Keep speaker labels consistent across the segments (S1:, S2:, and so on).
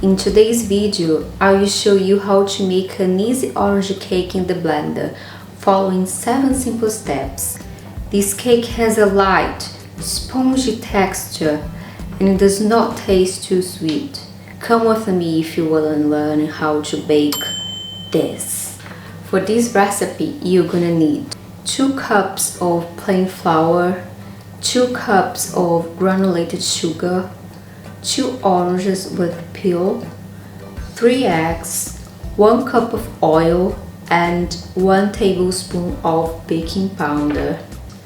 S1: In today's video, I will show you how to make an easy orange cake in the blender, following 7 simple steps. This cake has a light, spongy texture and it does not taste too sweet. Come with me if you want to learn how to bake this. For this recipe, you're gonna need 2 cups of plain flour, 2 cups of granulated sugar, 2 oranges with peel, 3 eggs, 1 cup of oil, and 1 tablespoon of baking powder.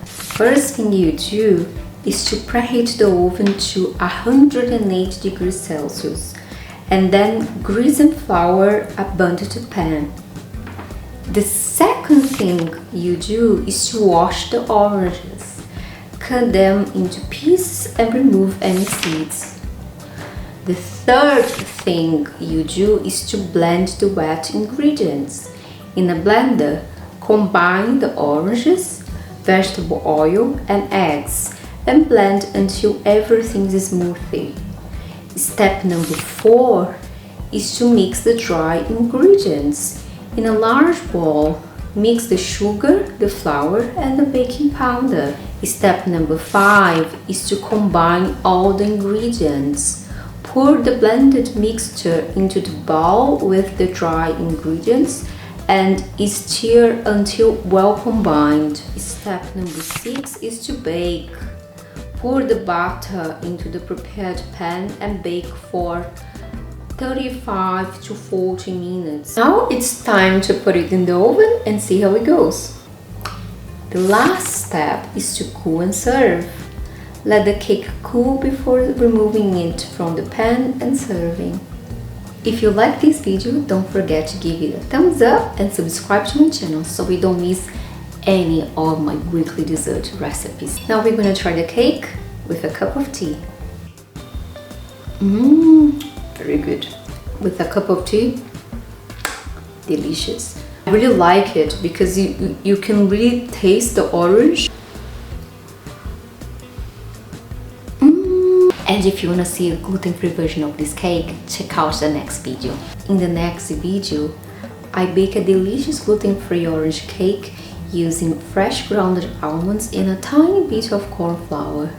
S1: First thing you do is to preheat the oven to 180 degrees Celsius and then grease and flour abundant pan. The second thing you do is to wash the oranges, cut them into pieces and remove any seeds. The third thing you do is to blend the wet ingredients. In a blender, combine the oranges, vegetable oil and eggs and blend until everything is smooth. Step number 4 is to mix the dry ingredients. In a large bowl, mix the sugar, the flour and the baking powder. Step number 5 is to combine all the ingredients. Pour the blended mixture into the bowl with the dry ingredients and stir until well combined. Step number 6 is to bake. Pour the batter into the prepared pan and bake for 35 to 40 minutes. Now it's time to put it in the oven and see how it goes. The last step is to cool and serve. Let the cake cool before removing it from the pan and serving. If you like this video, don't forget to give it a thumbs up and subscribe to my channel so you don't miss any of my weekly dessert recipes. Now we're gonna try the cake with a cup of tea. Very good. With a cup of tea, delicious. I really like it because you can really taste the orange. And if you want to see a gluten-free version of this cake, check out the next video. In the next video, I bake a delicious gluten-free orange cake using fresh grounded almonds and a tiny bit of corn flour.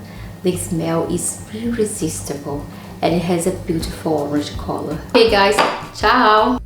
S1: The smell is irresistible and it has a beautiful orange color. Hey guys, ciao!